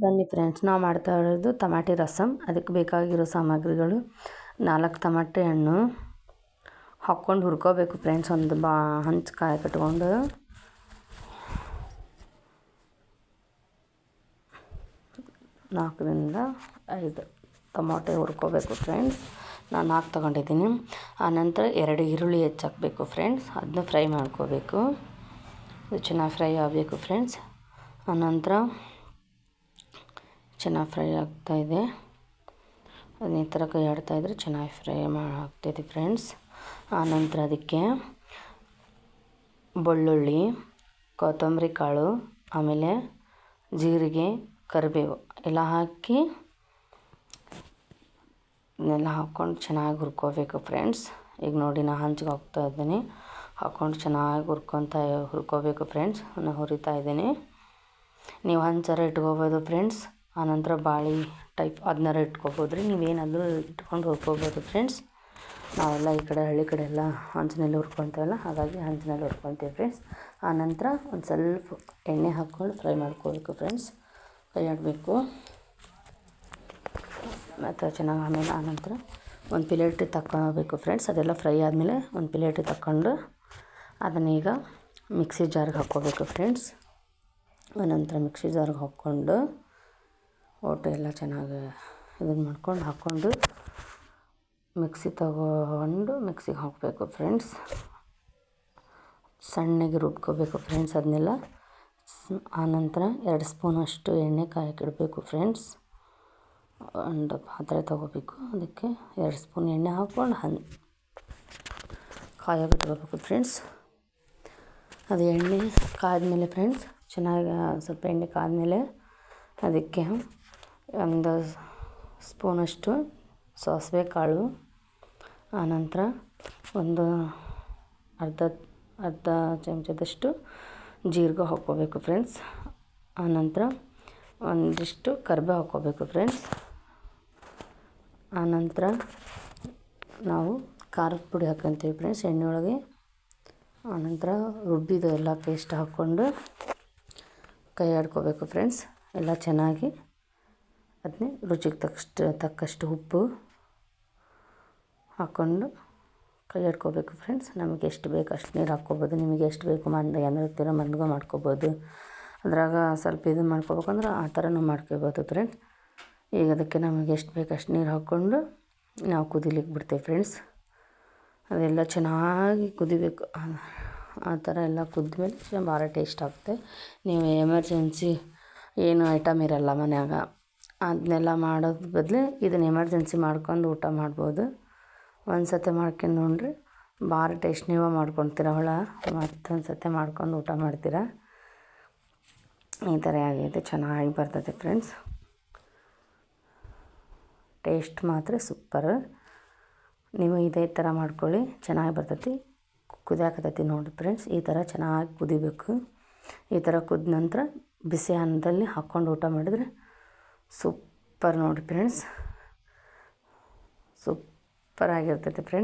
ಬನ್ನಿ ಫ್ರೆಂಡ್ಸ್, ನಾವು ಮಾಡ್ತಾ ಇರೋದು ಟಮಾಟಿ ರಸಮ್. ಅದಕ್ಕೆ ಬೇಕಾಗಿರೋ ಸಾಮಗ್ರಿಗಳು 4 ಟಮಾಟೆ ಹಣ್ಣು ಹಾಕ್ಕೊಂಡು ಹುರ್ಕೋಬೇಕು ಫ್ರೆಂಡ್ಸ್. ಒಂದು ಹಂಚು ಕಾಯಿ ಕಟ್ಕೊಂಡು 4ರಿಂದ 5 ಟೊಮಾಟೆ ಹುರ್ಕೋಬೇಕು ಫ್ರೆಂಡ್ಸ್. ನಾನು 4 ತೊಗೊಂಡಿದ್ದೀನಿ. ಆನಂತರ 2 ಈರುಳ್ಳಿ ಹೆಚ್ಚಾಕಬೇಕು ಫ್ರೆಂಡ್ಸ್. ಅದನ್ನ ಫ್ರೈ ಮಾಡ್ಕೋಬೇಕು. ಇದು ಚೆನ್ನಾಗಿ ಫ್ರೈ ಆಗಬೇಕು ಫ್ರೆಂಡ್ಸ್. ಆನಂತರ ಚೆನ್ನಾಗಿ ಫ್ರೈ ಆಗ್ತಾಯಿದೆ. ಅದನ್ನ ಈ ಥರ ಕೈ ಆಡ್ತಾಯಿದ್ರೆ ಚೆನ್ನಾಗಿ ಫ್ರೈ ಆಗ್ತಾಯಿದೆ ಫ್ರೆಂಡ್ಸ್. ಆನಂತರ ಅದಕ್ಕೆ ಬೆಳ್ಳುಳ್ಳಿ, ಕೊತ್ತಂಬರಿ ಕಾಳು, ಆಮೇಲೆ ಜೀರಿಗೆ, ಕರಿಬೇವು ಎಲ್ಲ ಹಾಕಿ ಇದನ್ನೆಲ್ಲ ಹಾಕ್ಕೊಂಡು ಚೆನ್ನಾಗಿ ಹುರ್ಕೋಬೇಕು ಫ್ರೆಂಡ್ಸ್. ಈಗ ನೋಡಿ ನಾನು ಹಂಚಿಗೆ ಹಾಕ್ತಾ ಇದ್ದೀನಿ. ಹಾಕ್ಕೊಂಡು ಚೆನ್ನಾಗಿ ಹುರ್ಕೋಬೇಕು ಫ್ರೆಂಡ್ಸ್. ನಾನು ಹುರಿತಾ ಇದ್ದೀನಿ. ನೀವು ಹಂಚರ ಇಟ್ಕೋಬೋದು ಫ್ರೆಂಡ್ಸ್. ಆನಂತರ ಬಾಳೆ ಟೈಪ್ ಅದನ್ನಾರ ಇಟ್ಕೋಬೋದು ರೀ. ನೀವೇನಾದರೂ ಇಟ್ಕೊಂಡು ಹುರ್ಕೋಬೋದು ಫ್ರೆಂಡ್ಸ್. ನಾವೆಲ್ಲ ಈ ಕಡೆ ಹಳ್ಳಿ ಕಡೆ ಎಲ್ಲ ಹಂಚಿನಲ್ಲಿ ಹುರ್ಕೊತೀವಲ್ಲ, ಹಾಗಾಗಿ ಹಂಚಿನಲ್ಲಿ ಹುರ್ಕೊತೀವಿ ಫ್ರೆಂಡ್ಸ್. ಆನಂತರ ಒಂದು ಸ್ವಲ್ಪ ಎಣ್ಣೆ ಹಾಕ್ಕೊಂಡು ಫ್ರೈ ಮಾಡ್ಕೋಬೇಕು ಫ್ರೆಂಡ್ಸ್. ಕೈ ಆಡಬೇಕು ಮತ್ತು ಚೆನ್ನಾಗಿ. ಆಮೇಲೆ ಆನಂತರ ಒಂದು ಪ್ಲೇಟಿಗೆ ತಗೊಳ್ಬೇಕು ಫ್ರೆಂಡ್ಸ್. ಅದೆಲ್ಲ ಫ್ರೈ ಆದಮೇಲೆ ಒಂದು ಪ್ಲೇಟಿಗೆ ತಗೊಂಡು ಅದನ್ನೀಗ ಮಿಕ್ಸಿ ಜಾರ್ಗೆ ಹಾಕ್ಕೋಬೇಕು ಫ್ರೆಂಡ್ಸ್. ಆನಂತರ ಮಿಕ್ಸಿ ಜಾರ್ಗೆ ಹಾಕ್ಕೊಂಡು ಒಟ್ಟು ಎಲ್ಲ ಚೆನ್ನಾಗಿ ಇದನ್ನು ಹಾಕ್ಕೊಂಡು ಮಿಕ್ಸಿ ತಗೊಂಡು ಮಿಕ್ಸಿಗೆ ಹಾಕಬೇಕು ಫ್ರೆಂಡ್ಸ್. ಸಣ್ಣಗೆ ರುಬ್ಕೋಬೇಕು ಫ್ರೆಂಡ್ಸ್ ಅದನ್ನೆಲ್ಲ. ಆನಂತರ 2 ಸ್ಪೂನಷ್ಟು ಎಣ್ಣೆ ಕಾಯಕ್ಕಿಡಬೇಕು ಫ್ರೆಂಡ್ಸ್. ಒಂದು ಪಾತ್ರೆ ತೊಗೋಬೇಕು. ಅದಕ್ಕೆ 2 ಸ್ಪೂನ್ ಎಣ್ಣೆ ಹಾಕ್ಕೊಂಡು ಕಾಯೋಕೆ ಇಟ್ಕೋಬೇಕು ಫ್ರೆಂಡ್ಸ್. ಅದು ಎಣ್ಣೆ ಕಾದ್ಮೇಲೆ ಫ್ರೆಂಡ್ಸ್, ಚೆನ್ನಾಗಿ ಸ್ವಲ್ಪ ಎಣ್ಣೆ ಕಾದ್ಮೇಲೆ ಅದಕ್ಕೆ ಒಂದು ಸ್ಪೂನಷ್ಟು ಸಾಸಿವೆ ಕಾಳು, ಆನಂತರ ಒಂದು ಅರ್ಧ ಚಮಚದಷ್ಟು ಜೀರಿಗೆ ಹಾಕ್ಕೋಬೇಕು ಫ್ರೆಂಡ್ಸ್. ಆನಂತರ ಒಂದಿಷ್ಟು ಕರಿಬೇವು ಹಾಕ್ಕೋಬೇಕು ಫ್ರೆಂಡ್ಸ್. ಆನಂತರ ನಾವು ಖಾರದ ಪುಡಿ ಹಾಕ್ಕೊತೀವಿ ಫ್ರೆಂಡ್ಸ್ ಎಣ್ಣೆ ಒಳಗೆ. ಆನಂತರ ರುಬ್ಬಿದ ಎಲ್ಲ ಪೇಸ್ಟ್ ಹಾಕ್ಕೊಂಡು ಕೈ ಆಡ್ಕೋಬೇಕು ಫ್ರೆಂಡ್ಸ್. ಎಲ್ಲ ಚೆನ್ನಾಗಿ ಅದನ್ನೇ ರುಚಿಗೆ ತಕ್ಕಷ್ಟು ಉಪ್ಪು ಹಾಕ್ಕೊಂಡು ಕೈ ಆಡ್ಕೋಬೇಕು ಫ್ರೆಂಡ್ಸ್. ನಮಗೆ ಎಷ್ಟು ಬೇಕು ಅಷ್ಟು ನೀರು ಹಾಕ್ಕೋಬೋದು. ನಿಮಗೆ ಎಷ್ಟು ಬೇಕು ಮಂದಿಗೆ ಮಂದಿಗೆ ಮಾಡ್ಕೋಬೋದು. ಅದ್ರಾಗ ಸ್ವಲ್ಪ ಇದನ್ನು ಮಾಡ್ಕೋಬೇಕಂದ್ರೆ ಆ ಥರನೂ ಮಾಡ್ಕೋಬೋದು ಫ್ರೆಂಡ್ಸ್. ಈಗ ಅದಕ್ಕೆ ನಮಗೆ ಎಷ್ಟು ಬೇಕು ಅಷ್ಟು ನೀರು ಹಾಕ್ಕೊಂಡು ನಾವು ಕುದಿಲಿಕ್ಕೆ ಬಿಡ್ತೇವೆ ಫ್ರೆಂಡ್ಸ್. ಅದೆಲ್ಲ ಚೆನ್ನಾಗಿ ಕುದಿಬೇಕು. ಆ ಥರ ಎಲ್ಲ ಕುದ್ಮೇಲೆ ಭಾಳ ಟೇಸ್ಟ್ ಆಗುತ್ತೆ. ನೀವು ಎಮರ್ಜೆನ್ಸಿ ಏನು ಐಟಮ್ ಇರಲ್ಲ ಮನ್ಯಾಗ, ಅದನ್ನೆಲ್ಲ ಮಾಡೋದ್ರ ಬದಲು ಇದನ್ನು ಎಮರ್ಜೆನ್ಸಿ ಮಾಡ್ಕೊಂಡು ಊಟ ಮಾಡ್ಬೋದು. ಒಂದು ಸತಿ ಮಾಡ್ಕೊಂಡು ನೋಡಿರಿ, ಭಾಳ ಟೇಸ್ಟ್. ನೀವು ಮಾಡ್ಕೊತೀರ ಮತ್ತೊಂದು ಸತಿ ಮಾಡ್ಕೊಂಡು ಊಟ ಮಾಡ್ತೀರ. ಈ ಥರ ಆಗೈತೆ, ಚೆನ್ನಾಗಿ ಬರ್ತದೆ ಫ್ರೆಂಡ್ಸ್. ಟೇಸ್ಟ್ ಮಾತ್ರ ಸೂಪರ್. ನೀವು ಇದೇ ಥರ ಮಾಡ್ಕೊಳ್ಳಿ, ಚೆನ್ನಾಗಿ ಬರ್ತೈತಿ. ಕುದಿಯಾಕತ್ತೈತಿ ನೋಡಿ ಫ್ರೆಂಡ್ಸ್. ಈ ಥರ ಚೆನ್ನಾಗಿ ಕುದಿಬೇಕು. ಈ ಥರ ಕುದ್ದ ನಂತರ ಬಿಸಿ ಅನ್ನದಲ್ಲಿ ಹಾಕ್ಕೊಂಡು ಊಟ ಮಾಡಿದರೆ ಸೂಪರ್ ನೋಡಿ ಫ್ರೆಂಡ್ಸ್. Super ಆಗಿರ್ತೈತೆ friends.